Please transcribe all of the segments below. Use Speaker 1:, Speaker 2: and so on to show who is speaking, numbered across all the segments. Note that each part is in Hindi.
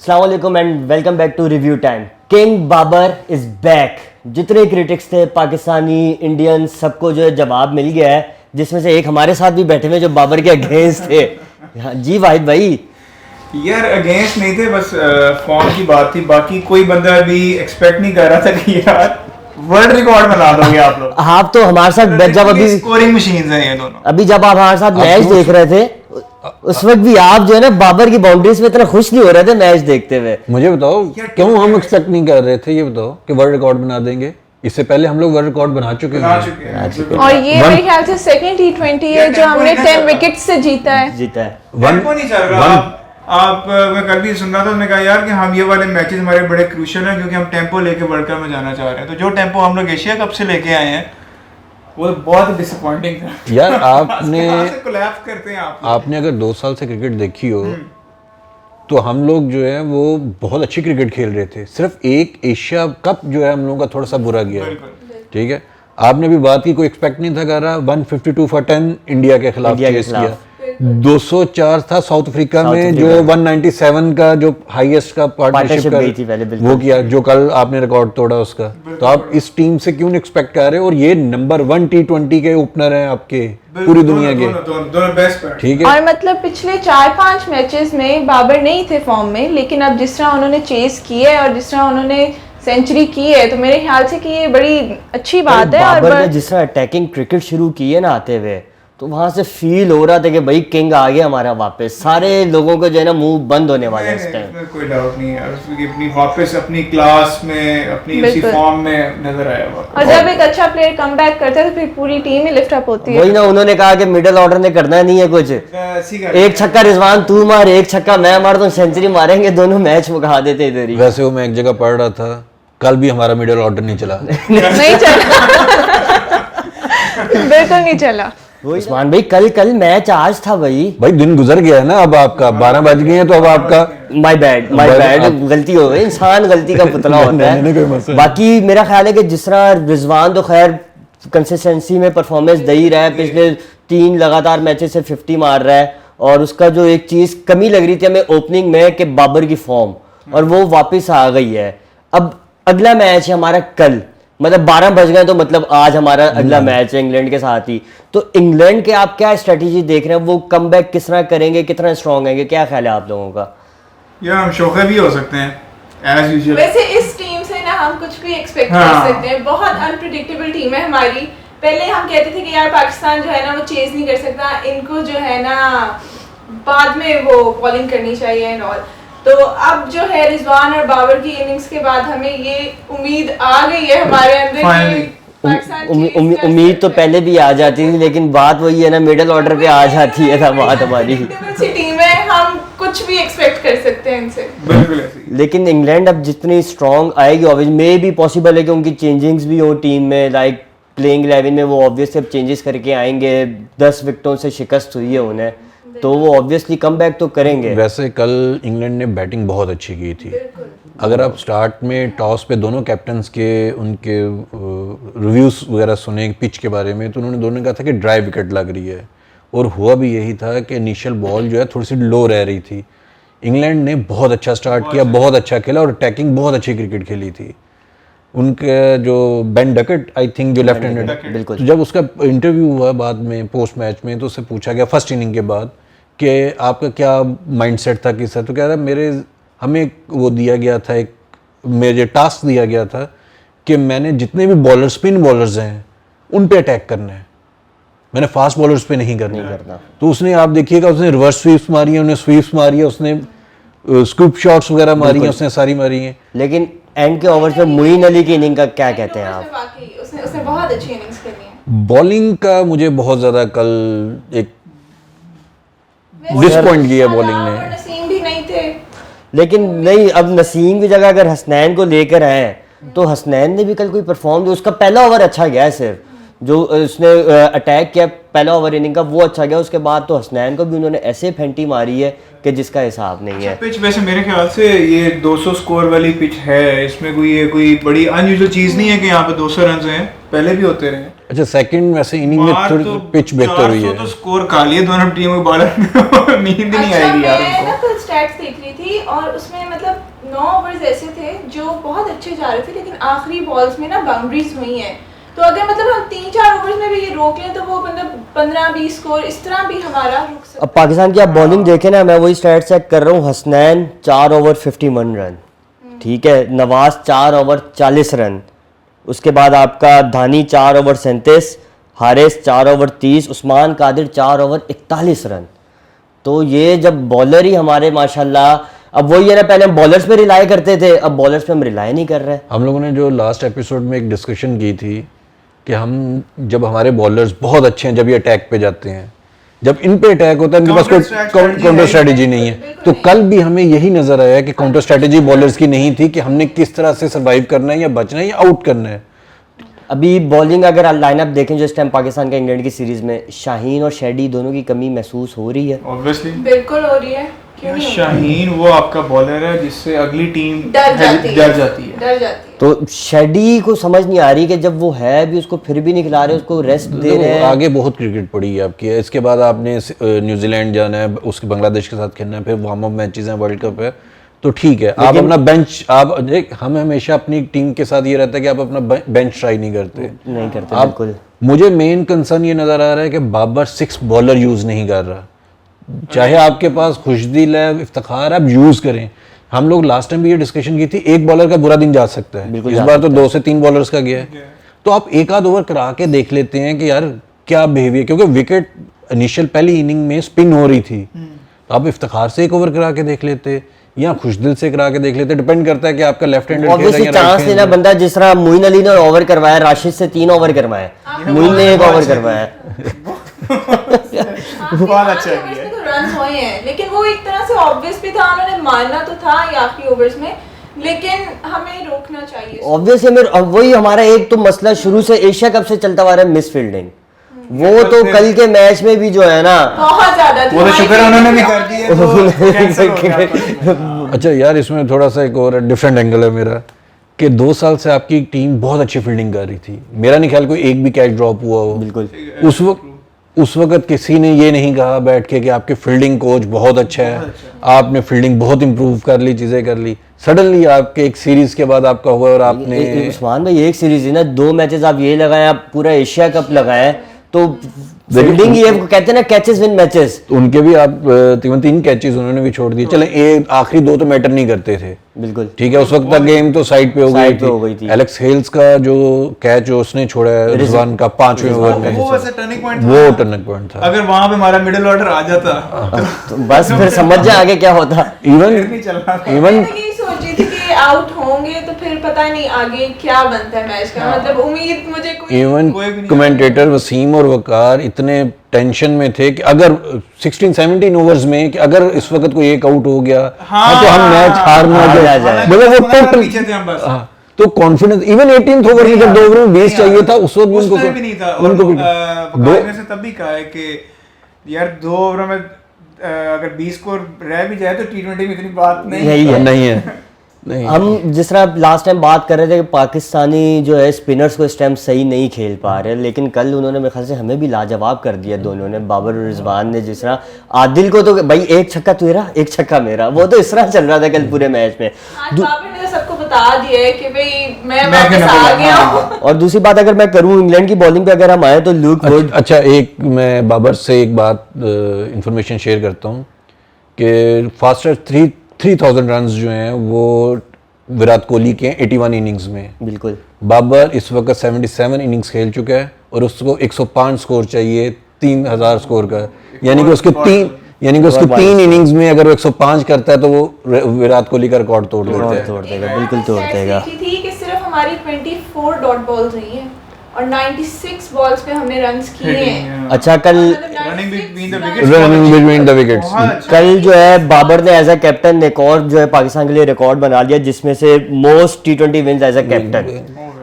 Speaker 1: अस्सलाम वालेकुम and welcome back to review time. King Babar is back. जितने क्रिटिक्स थे पाकिस्तानी इंडियन सबको जो है जवाब मिल गया है, जिसमें से एक हमारे साथ भी बैठे हुए जो बाबर के अगेंस्ट थे। हाँ जी वाहिद भाई।
Speaker 2: यार अगेंस्ट नहीं थे, बस फॉर्म की बात थी। बाकी कोई बंदा भी एक्सपेक्ट नहीं कर रहा था कि यार वर्ल्ड रिकॉर्ड बना दोगे आप लोग।
Speaker 1: आप तो हमारे साथ जब अभी
Speaker 2: स्कोरिंग मशीन्स हैं ये दोनों।
Speaker 1: अभी जब आप हमारे साथ मैच देख रहे थे उस वक्त भी आप जो है ना बाबर की बाउंड्रीज पे इतना खुश नहीं हो रहे थे मैच देखते हुए।
Speaker 3: मुझे बताओ क्यों हम एक्सपेक्ट नहीं कर रहे थे, ये बताओ कि वर्ल्ड रिकॉर्ड बना देंगे। इससे पहले हम लोग वर्ल्ड रिकॉर्ड बना चुके हैं।
Speaker 4: और ये मेरे ख्याल से सेकंड T20 है जो हमने 10 विकेट से जीता है।
Speaker 2: टेम्पो नहीं चल रहा। आप मैं कल भी सुन रहा था, उन्होंने कहा यार कि हम ये वाले मैचेस हमारे बड़े क्रूशियल हैं क्योंकि हम टेम्पो लेके वर्ल्ड कप में जाना चाह रहे हैं। तो जो टेम्पो हम लोग एशिया कप से लेके आए हैं वो बहुत डिसअपॉइंटिंग था
Speaker 3: यार। आपने
Speaker 2: कोलैप्स करते हैं
Speaker 3: आपने अगर 2 साल से क्रिकेट देखी हो तो हम लोग जो है वो बहुत अच्छी क्रिकेट खेल रहे थे। सिर्फ एक एशिया कप जो है हम लोगों का थोड़ा सा बुरा गया है, ठीक है। आपने भी बात की, कोई एक्सपेक्ट नहीं था कर रहा। 152 for 10 इंडिया के खिलाफ चेस किया। 204 था साउथ अफ्रीका में, जो 197 का जो हाईएस्ट का पार्टनरशिप का वो किया, जो कल आपने रिकॉर्ड तोड़ा उसका। तो आप इस टीम से क्यों नहीं एक्सपेक्ट कर रहे हो? और ये नंबर 1 T20 के ओपनर हैं आपके पूरी दुनिया के,
Speaker 2: दोनों बेस्ट।
Speaker 3: ठीक है।
Speaker 4: और मतलब पिछले 4-5 मैचेस में बाबर नहीं थे फॉर्म में, लेकिन अब जिस तरह उन्होंने चेस की है और जिस तरह उन्होंने सेंचुरी की है, तो मेरे ख्याल से कि ये बड़ी अच्छी बात है। और
Speaker 1: बाबर ने जिस तरह अटैकिंग क्रिकेट शुरू की है ना आते हुए, तो वहां से फील हो रहा था कि भाई किंग आ गया हमारा वापस। सारे लोगों को जो है ना मुंह बंद होने वाले हैं इस टाइम।
Speaker 2: कोई डाउट नहीं है, उसकी अपनी वापस अपनी क्लास में अपनी उसी फॉर्म में नजर आया हुआ।
Speaker 4: और जब एक अच्छा प्लेयर कमबैक करता है तो फिर पूरी टीम ही लिफ्ट अप होती है।
Speaker 1: वही ना, उन्होंने कहा कि मिडिल ऑर्डर ने करना नहीं है कुछ। एक छक्का रिजवान तू मार, एक छक्का मैं मार, तो सेंचुरी मारेंगे, दोनों मैच मुका देते इधर ही।
Speaker 3: वैसे वो मैं एक जगह पढ़ रहा था, कल भी हमारा मिडिल ऑर्डर नहीं चला।
Speaker 4: नहीं चला। बिल्कुल नहीं चला।
Speaker 1: उस्मान भाई कल मैच आज था भाई
Speaker 3: दिन गुजर गया है ना, अब आपका 12 बज गए हैं, तो अब आपका
Speaker 1: माय बैड गलती हो गई। इंसान गलती का पुतला होता है। बाकी मेरा ख्याल है कि जिस तरह रिजवान तो खैर कंसिस्टेंसी में परफॉर्मेंस दे ही रहा है, पिछले 3 लगातार मैचेस से 50 मार रहा है। और उसका जो एक चीज कमी लग रही थी हमें ओपनिंग में कि बाबर की फॉर्म, और वो वापस आ गई है। अब अगला मैच है हमारा कल, मतलब 12 बज गए तो मतलब आज हमारा अगला मैच है इंग्लैंड के साथ ही। तो इंग्लैंड के आप क्या स्ट्रेटेजी देख रहे हैं? वो कमबैक किस तरह करेंगे, कितना स्ट्रांग है, क्या ख्याल है आप लोगों का?
Speaker 2: यार हम शोखे भी हो सकते हैं एज यूजुअल।
Speaker 4: वैसे इस टीम से ना हम कुछ भी एक्सपेक्ट कर सकते हैं। बहुत अनप्रेडिक्टेबल टीम है हमारी। पहले हम कहते थे कि यार पाकिस्तान जो है ना वो चेज नहीं कर सकता, इनको जो है ना बाद में वो बॉलिंग करनी चाहिए एंड ऑल। तो अब जो है रिजवान और बाबर की इनिंग्स के बाद हमें ये उम्मीद आ गई है हमारे अंदर।
Speaker 1: उम्मीद तो पहले भी आ जाती थी, लेकिन बात वही है ना, मिडिल ऑर्डर पे आ जाती है ना बात हमारी।
Speaker 4: टीम है, हम कुछ भी एक्सपेक्ट कर सकते हैं इनसे।
Speaker 2: बिल्कुल ऐसे।
Speaker 1: लेकिन इंग्लैंड अब जितनी स्ट्रांग आएगी, ऑब्वियस मे भी पॉसिबल है कि उनकी चेंजिंग्स भी हो टीम में, लाइक प्लेइंग 11 में वो ऑब्वियसली अब चेंजेस करके आएंगे। 10 विकेटों से शिकस्त हुई है उन्हें, तो वो ऑब्वियसली कमबैक तो करेंगे।
Speaker 3: वैसे कल इंग्लैंड ने बैटिंग बहुत अच्छी की थी। अगर आप स्टार्ट में टॉस पे दोनों कैप्टन्स के उनके रिव्यूज़ वगैरह सुने पिच के बारे में, तो उन्होंने दोनों ने कहा था कि ड्राई विकेट लग रही है, और हुआ भी यही था कि इनिशियल बॉल जो है थोड़ी सी लो रह रही थी। इंग्लैंड ने बहुत अच्छा स्टार्ट किया, बहुत अच्छा खेला और अटैकिंग बहुत अच्छी क्रिकेट खेली थी। उनके जो बेन डकेट आई थिंक जो लेफ्ट हैंडेड, तो जब उसका इंटरव्यू हुआ बाद में पोस्ट मैच में, तो उससे पूछा गया फर्स्ट इनिंग के बाद कि आपका क्या माइंडसेट था कि सर, तो कह रहा हमें वो दिया गया था, एक मेरे टास्क दिया गया था कि मैंने जितने भी बॉलर स्पिन बॉलर्स हैं उन पे अटैक करना है, मैंने फास्ट बॉलर्स पे नहीं करना। तो उसने, आप देखिएगा, उसने रिवर्स स्वीप्स मारी है, उन्हें स्वीप्स मारी है, उसने स्कूप शॉट्स वगैरह मारी हैं, उसने सारी मारी हैं।
Speaker 1: लेकिन एंड के ओवर्स में मोइन अली की इनिंग का क्या कहते हैं आप?
Speaker 4: उसने बहुत अच्छी इनिंग्स खेली है।
Speaker 3: बॉलिंग का मुझे बहुत ज़्यादा कल एक डिसपॉइंट किया बॉलिंग ने।
Speaker 4: नसीम भी नहीं थे,
Speaker 1: लेकिन नहीं, अब नसीम की जगह अगर हसनैन को लेकर आए तो हसनैन ने भी कल कोई परफॉर्म किया। उसका पहला ओवर अच्छा गया, सिर्फ जो उसने अटैक किया पहला ओवर इनिंग का वो अच्छा गया। उसके बाद तो हसनैन को भी उन्होंने ऐसे फेंटी मारी है कि जिसका हिसाब नहीं है।
Speaker 2: पिच वैसे मेरे ख्याल से ये 200 स्कोर वाली पिच है, इसमें कोई बड़ी अनयूजुअल चीज नहीं है कि यहाँ पे 200 रन हैं, पहले भी होते रहे।
Speaker 3: अच्छा, सेकंड वैसे इनिंग में थोड़ी पिच बेहतर हुई है।
Speaker 2: तो स्कोर खा लिए दोनों टीमों के बॉलर, नींद नहीं आएगी यार उनको।
Speaker 4: स्टैट्स देख रही थी और उसमें मतलब 9 ओवर्स ऐसे थे जो बहुत अच्छे जा रहे थे, लेकिन आखिरी बॉल्स में ना बाउंड्रीज हुई हैं। तो अगर मतलब हम 3-4 ओवर्स में भी ये रोक लें तो वो मतलब 15-20 स्कोर इस तरह भी हमारा रुक सकता है।
Speaker 1: अब पाकिस्तान की आप बॉलिंग देखें ना, मैं वही स्टैट चेक कर रहा हूँ। हसनैन 4 ओवर 51 रन, ठीक है। Nawaz 4 over 40 run. उसके बाद आपका Dhani 4 over 37, Haris 4 over 30, Usman Qadir 4 over 41 run. तो ये जब बॉलर ही हमारे माशाल्लाह, अब वही है ना, पहले हम बॉलर्स पे रिलाई करते थे, अब बॉलर्स पे हम रिलाई नहीं कर रहे।
Speaker 3: हम लोगों ने जो लास्ट एपिसोड में एक डिस्कशन की थी कि हम जब हमारे बॉलर्स बहुत अच्छे हैं, जब ये अटैक पे जाते हैं, जब इन पे अटैक होता है इनके पास कोई काउंटर स्ट्रेटजी नहीं है। तो कल भी हमें यही नजर आया कि काउंटर स्ट्रेटजी बॉलर्स की नहीं थी कि हमने किस तरह से सर्वाइव करना है या बचना है या आउट करना है।
Speaker 1: अभी बॉलिंग अगर लाइनअप देखें जो इस टाइम पाकिस्तान का इंग्लैंड की सीरीज में, शाहीन और शेडी दोनों की कमी महसूस हो रही है।
Speaker 2: ऑब्वियसली
Speaker 4: बिल्कुल हो रही है। क्यों नहीं?
Speaker 2: शाहीन वो आपका बॉलर है जिससे अगली टीम
Speaker 4: डर जाती
Speaker 2: है।
Speaker 4: है।
Speaker 1: तो शेडी को समझ नहीं आ रही कि जब वो है भी उसको फिर भी नहीं खिला रहे, उसको रेस्ट दे रहे हैं।
Speaker 3: आगे बहुत क्रिकेट पड़ी है आपकी। इसके बाद आपने न्यूजीलैंड जाना है, उसके बांग्लादेश के साथ खेलना है, फिर वार्म अप मैचेस हैं, वर्ल्ड कप है, तो ठीक है। आप अपना बेंच, आप हम हमेशा अपनी टीम के साथ ये रहता है कि आप अपना बेंच ट्राई नहीं करते।
Speaker 1: बिल्कुल।
Speaker 3: मुझे मेन कंसर्न ये नजर आ रहा है कि बाबर 6 बॉलर यूज नहीं कर रहा। चाहे आपके पास खुशदिल है, इफ्तिखार, आप यूज करें। हम लोग लास्ट टाइम भी ये डिस्कशन की थी, एक बॉलर का बुरा दिन जा सकता है, इस बार तो 2 से 3 बॉलर्स का गया है। तो आप एक आध ओवर करा के देख लेते हैं कि यार क्या बिहेवियर, क्योंकि विकेट इनिशियल पहली इनिंग में स्पिन हो रही थी, तो आप इफ्तिखार से एक ओवर करा के देख लेते या खुशदिल से करा के देख लेते। डिपेंड करता है कि आपका लेफ्ट हैंडेड
Speaker 1: ऑब्वियसली चांस लेना बंदा, जिस तरह मोइन अली ने ओवर करवाया, राशिद से 3 ओवर करवाए, मोइन ने 1 ओवर करवाया।
Speaker 2: बहुत अच्छा किया।
Speaker 4: रन हुए हैं, लेकिन वो एक तरह से ऑब्वियस भी था, उन्होंने मारना तो था ये आखिरी ओवर्स में, लेकिन हमें रोकना चाहिए।
Speaker 1: ऑब्वियसली वही हमारा एक तो मसला शुरू से एशिया कप से चलता आ रहा है, मिस फील्डिंग। वो तो कल के मैच में भी जो है ना
Speaker 4: बहुत ज्यादा थी।
Speaker 2: वो तो शुक्र है उन्होंने भी कर दिया तो कैंसिल हो गया।
Speaker 3: अच्छा यार, इसमें थोड़ा सा एक और डिफरेंट एंगल है मेरा कि 2 साल से आपकी टीम बहुत अच्छी फील्डिंग कर रही थी। मेरा नहीं ख्याल कोई एक भी कैच ड्रॉप हुआ हो।
Speaker 1: बिल्कुल।
Speaker 3: उस वक्त किसी ने ये नहीं कहा बैठ के कि आपके फील्डिंग कोच बहुत अच्छा है, आपने फील्डिंग बहुत इंप्रूव कर ली, चीजें कर ली। सडनली आपके एक सीरीज के बाद आपका हुआ और आपने
Speaker 1: उस्मान भाई एक सीरीज है ना, 2 मैचेस आप ये लगाए, आप पूरा एशिया कप लगाए, तो फील्डिंग ये कहते हैं ना कैचेस विन मैचेस।
Speaker 3: तो उनके भी आप तकरीबन 3 कैचेस उन्होंने भी छोड़ दिए। चले एक आखिरी 2 तो मैटर नहीं करते थे,
Speaker 1: बिल्कुल
Speaker 3: ठीक है, उस वक्त तक गेम तो साइड पे हो गई थी। एलेक्स हेल्स का जो कैच उसने छोड़ा है रिजवान का 5वें ओवर में,
Speaker 2: वो वैसे टर्निंग पॉइंट था।
Speaker 3: वो टर्निंग पॉइंट था।
Speaker 2: अगर वहां पे हमारा मिडिल ऑर्डर आ जाता
Speaker 1: तो बस फिर समझ जाए आगे क्या होता।
Speaker 3: इवन
Speaker 4: ये सोच रही थी कि आउट होंगे तो फिर पता नहीं आगे क्या बनता है मैच का, मतलब उम्मीद मुझे कोई
Speaker 3: इवन कमेंटेटर वसीम और वकार इतने टेंशन में थे कि अगर 16-17 ओवर्स में कि अगर इस वक्त कोई एक आउट हो गया तो हम मैच हार ना जाए, मतलब वो टोटल
Speaker 2: पीछे थे हम बस।
Speaker 3: तो कॉन्फिडेंस इवन 18th ओवर में जब 2 ओवर में 20 चाहिए था उस वक्त
Speaker 2: उनको भी नहीं था।
Speaker 3: उनको भी
Speaker 2: बकायदे से तब भी कहा है कि यार 2 ओवर में अगर 20 स्कोर रह भी जाए तो T20 में इतनी बात नहीं है।
Speaker 1: नहीं। हम जिस तरह लास्ट टाइम बात कर रहे थे कि पाकिस्तानी जो है स्पिनर्स को इस टाइम सही नहीं खेल पा रहे, लेकिन कल उन्होंने मेरे ख्याल से हमें भी लाजवाब कर दिया दोनों ने। बाबर और रिजवान ने जिस तरह आदिल को तो भाई एक छक्का तेरा एक छक्का मेरा, वो तो इस तरह चल रहा था कल पूरे मैच में।
Speaker 4: आज बाबर ने तो सबको बता दिया है कि भाई मैं वापस आ गया हूं।
Speaker 1: और दूसरी बात अगर मैं करूं इंग्लैंड की बॉलिंग पे अगर हम आए तो लुक वुड।
Speaker 3: अच्छा एक मैं बाबर से एक बात इंफॉर्मेशन शेयर करता हूं कि फास्टर 3000 रन्स जो हैं वो विराट कोहली के 81 इनिंग्स में।
Speaker 1: बिल्कुल।
Speaker 3: बाबर इस वक्त 77 इनिंग्स खेल चुका है और उसको 105 स्कोर चाहिए 3000 स्कोर का, यानी कि उसके 3 इनिंग्स में अगर वो 105 करता है तो वो विराट कोहली का रिकॉर्ड तोड़ देगा।
Speaker 1: बिल्कुल तोड़ देगा।
Speaker 4: थी कि सिर्फ हमारी 24 डॉट बॉल्स रही हैं और 96 बॉल्स पे हमने रन्स किए हैं।
Speaker 1: अच्छा कल
Speaker 2: रनिंग
Speaker 3: बिटवीन द विकेट्स
Speaker 1: कल जो है बाबर ने एज अ कैप्टन एक और जो है पाकिस्तान के लिए रिकॉर्ड बना लिया, जिसमें से most T20 wins as a captain.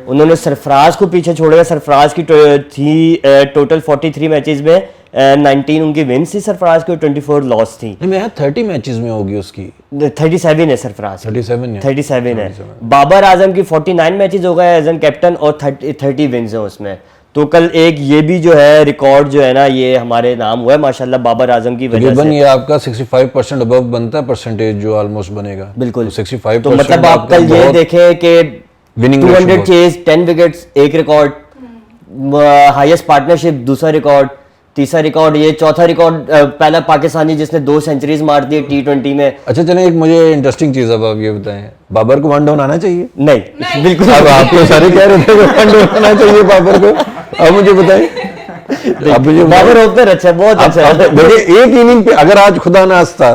Speaker 1: उन्होंने सरफराज को पीछे छोड़ेगा। सरफराज की थी टोटल 43 मैचेस में 19 उनकी विंस थी सरफराज की, 24 लॉस थी।
Speaker 3: मैं 30 मैचेस में होगी उसकी
Speaker 1: 37 है सरफराज,
Speaker 3: 37
Speaker 1: है। बाबर आजम की 49 मैचेस हो गए एज एन कैप्टन और 30 विंस हैं उसमें। तो कल एक ये भी जो है रिकॉर्ड जो है ना ये हमारे नाम हुआ है माशाल्लाह बाबर आजम की वजह
Speaker 3: तकरीबन
Speaker 1: से।
Speaker 3: ये आपका 65% अबव बनता है परसेंटेज जो ऑलमोस्ट बनेगा।
Speaker 1: बिल्कुल।
Speaker 3: तो 65%
Speaker 1: तो मतलब आप कल ये देखें कि
Speaker 3: winning
Speaker 1: 200
Speaker 3: ratio
Speaker 1: चेज 10 विकेट्स एक रिकॉर्ड, हाईएस्ट पार्टनरशिप दूसरा रिकॉर्ड, तीसरा रिकॉर्ड, ये चौथा रिकॉर्ड पहला पाकिस्तानी जिसने 2 सेंचुरीज मार दी T20 में।
Speaker 3: अच्छा चलें, एक मुझे इंटरेस्टिंग चीज अब आप ये बताएं, बाबर को वन डाउन आना चाहिए?
Speaker 1: नहीं बिल्कुल।
Speaker 3: अब आप तो सारे कह रहे थे वन डाउन आना चाहिए बाबर को, अब मुझे बताएं। अब मुझे
Speaker 1: बाबर ओपनर अच्छा है, बहुत अच्छा है।
Speaker 3: देखिए एक इनिंग पे अगर आज खुदा ना खास्ता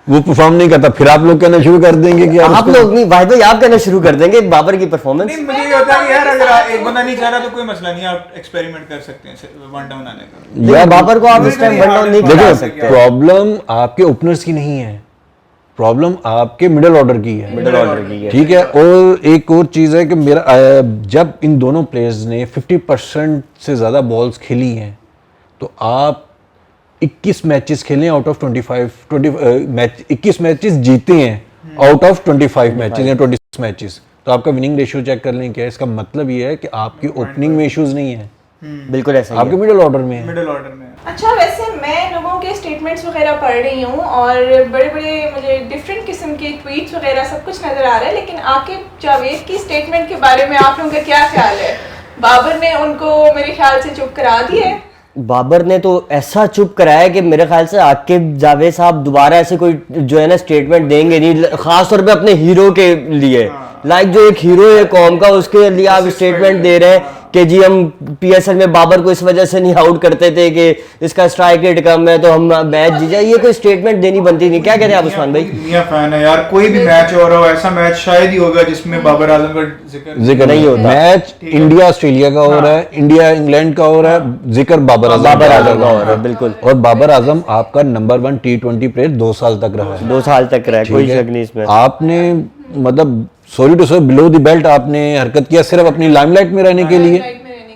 Speaker 3: वो परफॉर्म नहीं करता, फिर आप लोग कहना शुरू कर देंगे कि
Speaker 1: आप लोग नहीं भाई आप कहना शुरू कर देंगे बाबर की परफॉर्मेंस।
Speaker 2: नहीं, मुझे ये होता है कि यार अगर एक बंदा नहीं चाह रहा तो कोई मसला नहीं, आप एक्सपेरिमेंट कर सकते हैं वन डाउन आने का।
Speaker 1: यार बाबर को आप इस टाइम वन डाउन नहीं करा सकते।
Speaker 3: प्रॉब्लम आपके ओपनर्स की नहीं है, प्रॉब्लम आपके मिडिल ऑर्डर की है।
Speaker 1: मिडिल ऑर्डर की है,
Speaker 3: ठीक है। और एक और चीज है कि मेरा जब इन दोनों प्लेयर्स ने 50% से ज्यादा बॉल्स खेली हैं तो आप 21 मैचेस खेले आउट ऑफ 21 मैचेस जीते हैं आउट ऑफ 25 मैचेस या 26 मैचेस, तो आपका विनिंग रेशियो चेक कर लें क्या है। इसका मतलब ये है कि आपकी ओपनिंग में इश्यूज नहीं है,
Speaker 1: बिल्कुल ऐसा ही
Speaker 3: आपके
Speaker 1: है।
Speaker 3: मिडिल ऑर्डर में है।
Speaker 2: मिडिल ऑर्डर में।
Speaker 4: अच्छा वैसे मैं लोगों के स्टेटमेंट्स वगैरह पढ़ रही हूँ और बड़े बड़े मुझे डिफरेंट किस्म के ट्वीट्स वगैरह सब कुछ नज़र आ रहा है, लेकिन आकिब जावेद की स्टेटमेंट के बारे में आप लोगों का क्या ख्याल है? बाबर ने उनको मेरे ख्याल से चुप करा दिया है।
Speaker 1: बाबर ने तो ऐसा चुप कराया कि मेरे ख्याल से आकिब जावेद साहब दोबारा ऐसे कोई जो है ना स्टेटमेंट देंगे नहीं, खास तौर पे अपने हीरो के लिए। लाइक जो एक हीरो है कौम का, उसके लिए आप स्टेटमेंट दे रहे हैं कि जी हम PSL में बाबर को इस वजह से नहीं आउट करते थे कि इसका स्ट्राइक रेट कम है तो हम मैच जीत जाए। ये कोई स्टेटमेंट देनी बनती नहीं। क्या कहते हैं आप उस्मान भाई?
Speaker 2: दुनिया फैन है यार, कोई भी मैच हो रहा हो ऐसा मैच शायद ही होगा जिसमें बाबर आजम का
Speaker 3: जिक्र नहीं होता। मैच इंडिया ऑस्ट्रेलिया का हो रहा है, इंडिया इंग्लैंड का हो रहा है, जिक्र बाबर आजम
Speaker 1: बाबर आजम का हो रहा है, बिल्कुल।
Speaker 3: और बाबर आजम आपका नंबर 1 T20 प्लेयर 2 साल तक रहा है।
Speaker 1: 2 साल तक रहा है, कोई
Speaker 3: ठीक है?
Speaker 1: शक नहीं इसमें।
Speaker 3: आपने मतलब सॉरी टू से बिलो द बेल्ट आपने हरकत किया सिर्फ अपनी लाइमलाइट में रहने के लिए।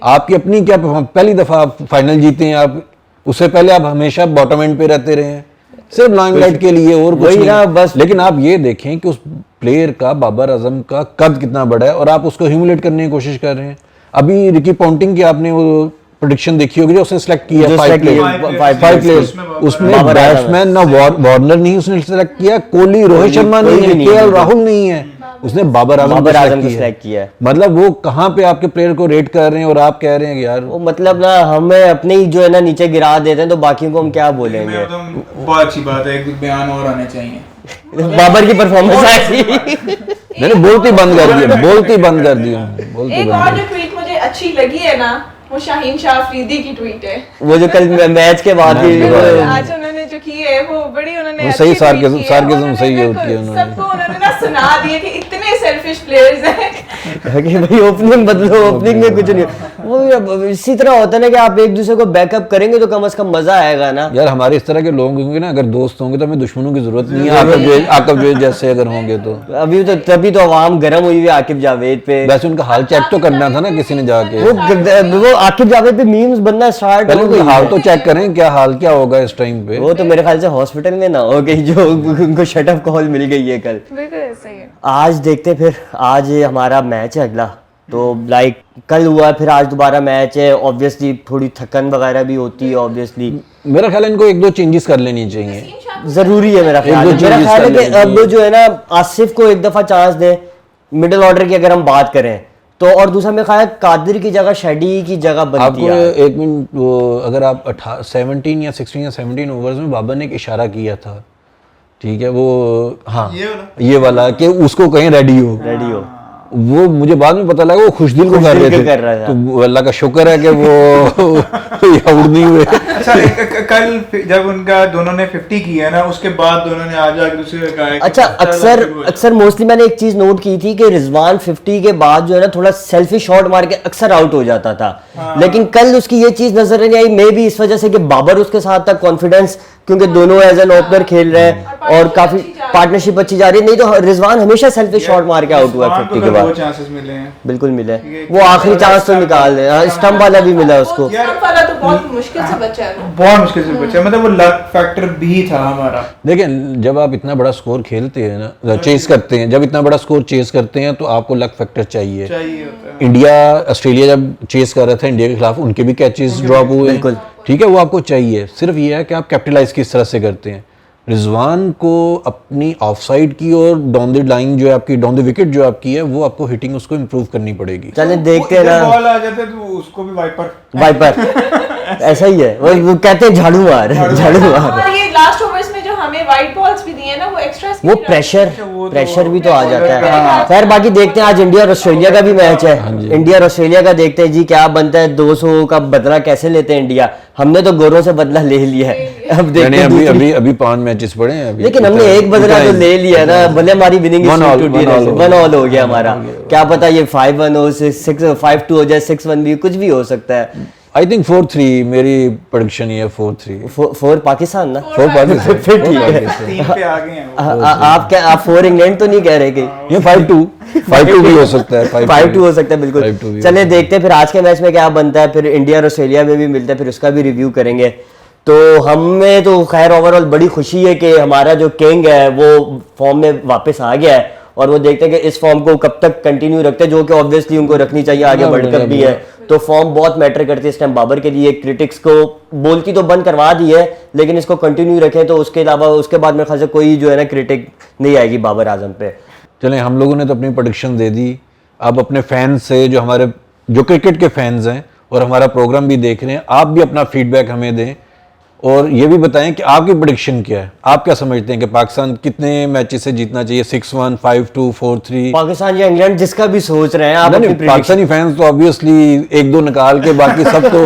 Speaker 3: आपकी अपनी क्या पहली दफा आप फाइनल जीते हैं, आप उससे पहले आप हमेशा बॉटम एंड पे रहते रहे हैं सिर्फ लाइमलाइट के लिए और कुछ नहीं।
Speaker 1: बस
Speaker 3: लेकिन आप ये देखें कि उस प्लेयर का बाबर आजम का कद कितना बड़ा है और आप उसको ह्यूमिलेट करने की कोशिश कर रहे हैं। अभी रिकी पॉन्टिंग की आपने वो प्रेडिक्शन देखी होगी जो उसने सेलेक्ट किया 5 प्लेयर्स, उसमें बैट्समैन ना वार्नर नहीं उसने सेलेक्ट किया, कोहली रोहित शर्मा नहीं है, KL राहुल नहीं है, उसने बाबर आजम को सेलेक्ट किया है। मतलब वो कहाँ पे आपके प्लेयर को रेट कर रहे हैं और आप कह रहे हैं कि यार
Speaker 1: वो मतलब ना हमें अपने ही जो है ना नीचे गिरा देते हैं तो बाकियों को हम क्या बोलेंगे।
Speaker 2: बहुत अच्छी बात है, एक बयान और आने चाहिए
Speaker 1: बाबर की परफॉर्मेंस ऐसी
Speaker 3: मैंने बोलती बंद कर दिया, बोलती बंद कर दिया।
Speaker 4: एक और जो ट्वीट मुझे अच्छी लगी है ना वो शाहीन शाह अफरीदी की ट्वीट है,
Speaker 1: वो जो कल मैच के बाद ही
Speaker 4: आज उन्होंने जो की है वो बड़ी उन्होंने
Speaker 3: वो सही
Speaker 4: अच्छी tweet की है।
Speaker 3: सार्केज्म
Speaker 4: उन्होंने
Speaker 3: सही
Speaker 4: बिल्कुल
Speaker 3: होती है उन्होंने।
Speaker 4: सबको उन्होंने ना सुना दिया कि इतने सेल्फिश प्लेयर्स हैं
Speaker 1: कि भाई ओपनिंग बदलो, ओपनिंग में कुछ नहीं। वो इसी तरह होता है ना कि आप एक दूसरे को बैकअप करेंगे तो कम से कम मजा आएगा ना
Speaker 3: यार। हमारे इस तरह के लोग होंगे ना, अगर दोस्त होंगे तो हमें दुश्मनों की जरूरत नहीं है। आकिब जावेद जैसे अगर होंगे तो
Speaker 1: अभी तो तभी तो आवाम गर्म हुई हुई आकिब जावेद पे।
Speaker 3: वैसे उनका हाल चेक तो करना था ना किसी ने जाके,
Speaker 1: वो आकिब जावेद पे मीम्स बनना स्टार्ट
Speaker 3: पहले
Speaker 1: हो
Speaker 3: उनका
Speaker 1: गई
Speaker 3: हाल
Speaker 1: है।
Speaker 3: तो चेक करें क्या हाल क्या होगा इस टाइम पे।
Speaker 1: वो तो मेरे ख्याल से हॉस्पिटल में ना हो गई जो उनको शटअप कॉल मिल गई है कल।
Speaker 4: बिल्कुल ऐसा ही है।
Speaker 1: आज देखते फिर, आज हमारा मैच है अगला, तो लाइक कल हुआ फिर आज दोबारा मैच है। ऑब्वियसली थोड़ी थकन वगैरह भी होती है ऑब्वियसली।
Speaker 3: मेरा ख्याल है इनको 1-2 चेंजेस कर लेनी चाहिए,
Speaker 1: जरूरी है मेरा ख्याल है। मेरा ख्याल है कि अब जो है ना आसिफ को एक दफा चांस दें मिडिल ऑर्डर की अगर हम बात करें तो, और दूसरा मेरा ख्याल है कादिर की जगह शेडी की जगह बनती
Speaker 3: आपको
Speaker 1: है।
Speaker 3: एक मिनट वो अगर आप 17 या 16 या 17 ओवर्स में बाबर ने एक इशारा किया था, ठीक है, वो हाँ ये वाला कि उसको कहीं रेडी हो, वो मुझे बाद में पता लगा वो खुशदिल को कर रहे थे। तो अल्लाह का शुक्र है कि वो आउट नहीं हुए।
Speaker 2: अच्छा कल जब उनका दोनों ने 50 किया ना उसके बाद दोनों ने आज आके दूसरे को कहा।
Speaker 1: अच्छा अक्सर मोस्टली मैंने एक चीज नोट की थी कि रिजवान 50 के बाद जो है ना थोड़ा सेल्फी शॉट मार के अक्सर आउट हो जाता था। लेकिन कल उसकी ये चीज नजर नहीं आई, मे भी इस वजह से कि बाबर उसके साथ था, कॉन्फिडेंस क्योंकि दोनों एज एन ओपनर खेल रहे हैं और काफी पार्टनरशिप अच्छी जा रही है। नहीं तो रिजवान हमेशा सेल्फिश शॉट मार के आउट हुआ 50 के बाद।
Speaker 2: चांसेस मिले हैं,
Speaker 1: बिल्कुल मिले, वो आखिरी चांस तो निकाल दे, स्टंप वाला भी मिला उसको।
Speaker 4: स्टंप वाला तो बहुत मुश्किल से बचा है,
Speaker 2: बहुत मुश्किल से बचा, मतलब वो लक फैक्टर भी था हमारा।
Speaker 3: देखिए जब आप इतना बड़ा स्कोर खेलते हैं ना, चेस करते हैं, जब इतना बड़ा स्कोर चेस करते हैं तो आपको लक फैक्टर चाहिए
Speaker 2: होता है।
Speaker 3: इंडिया ऑस्ट्रेलिया जब चेस कर रहा था इंडिया के खिलाफ, उनके भी कैचेस ड्रॉप हुए,
Speaker 1: बिल्कुल
Speaker 3: ठीक है, वो आपको चाहिए। सिर्फ ये है कि आप कैपिटलाइज किस तरह से करते हैं। रिजवान को अपनी ऑफसाइड की और डाउन द लाइन जो है आपकी, डाउन द विकेट जो आपकी है, वो आपको हिटिंग उसको इम्प्रूव करनी पड़ेगी।
Speaker 1: चले देखते हैं ना,
Speaker 2: बॉल आ जाते तो उसको भी
Speaker 1: वाइपर ऐसा ही है, वो कहते हैं झाड़ू मार, झाड़ू मार।
Speaker 4: और ये लास्ट ओवर्स में जो हमें वाइट बॉल्स भी दिए ना, वो एक्स्ट्रा
Speaker 1: वो प्रेशर भी तो आ जाता है। खैर बाकी देखते हैं, आज इंडिया और ऑस्ट्रेलिया का भी मैच है, इंडिया और ऑस्ट्रेलिया का देखते हैं जी क्या बनता है। 200 का बदला कैसे लेते हैं इंडिया, हमने तो गोरों से बदला ले लिया है, अब देखते हैं
Speaker 3: अभी 5 मैचेस पड़े हैं अभी,
Speaker 1: लेकिन हमने एक बदला तो ले लिया ना, भले हमारी विनिंग 1-1 हो गया हमारा, क्या पता ये 5-1 हो, 5-2 हो जाए, 6-1 भी, कुछ भी हो सकता है।
Speaker 3: आई थिंक 4-3 मेरी प्रेडिक्शन ये है, 4-3
Speaker 1: 4 पाकिस्तान ना,
Speaker 3: 4 पाकिस्तान,
Speaker 1: फिर ठीक है।
Speaker 2: 3 पे आ गए हैं वो।
Speaker 1: आप क्या, आप 4 इंग्लैंड तो नहीं कह रहे कि
Speaker 3: ये 5-2 भी हो सकता है,
Speaker 1: 5-2 हो सकता है,
Speaker 3: 5-2
Speaker 1: बिल्कुल।
Speaker 3: भी
Speaker 1: चले देखते हैं फिर आज के मैच में क्या बनता है, फिर इंडिया और ऑस्ट्रेलिया में भी मिलता है, फिर उसका भी रिव्यू करेंगे। तो हमें तो खैर ओवरऑल बड़ी खुशी है कि हमारा जो किंग है वो फॉर्म में वापस आ गया है, और वो देखते हैं कि इस फॉर्म को कब तक कंटिन्यू रखते हैं, जो कि ऑब्वियसली उनको रखनी चाहिए, आगे वर्ल्ड कप भी है तो फॉर्म बहुत मैटर करती है इस टाइम बाबर के लिए। क्रिटिक्स को बोलती तो बंद करवा दी है, लेकिन इसको कंटिन्यू रखें तो उसके अलावा उसके बाद मेरे ख्याल से कोई जो है ना क्रिटिक नहीं आएगी बाबर आजम पे।
Speaker 3: चलें, हम लोगों ने तो अपनी प्रेडिक्शन दे दी, अब अपने फैंस से जो क्रिकेट के फैंस हैं और हमारा प्रोग्राम भी देख रहे हैं, आप भी अपना फीडबैक हमें दें और ये भी बताएं कि आपकी प्रेडिक्शन क्या है। आप क्या समझते हैं कि पाकिस्तान कितने मैचेस से जीतना चाहिए, 6-1, 5-2, 4-3?
Speaker 1: पाकिस्तान या इंग्लैंड जिसका भी सोच रहे हैं आप।
Speaker 3: नहीं, पाकिस्तानी फैंस तो ऑब्वियसली 1-2 निकाल के, बाकी सब तो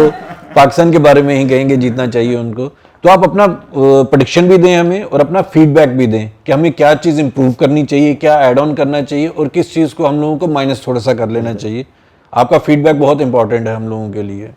Speaker 3: पाकिस्तान के बारे में ही कहेंगे जीतना चाहिए उनको। तो आप अपना प्रेडिक्शन भी दें हमें और अपना फीडबैक भी दें कि हमें क्या चीज़ इंप्रूव करनी चाहिए, क्या ऐड ऑन करना चाहिए और किस चीज़ को हम लोगों को माइनस थोड़ा सा कर लेना चाहिए। आपका फीडबैक बहुत इंपॉर्टेंट है हम लोगों के लिए।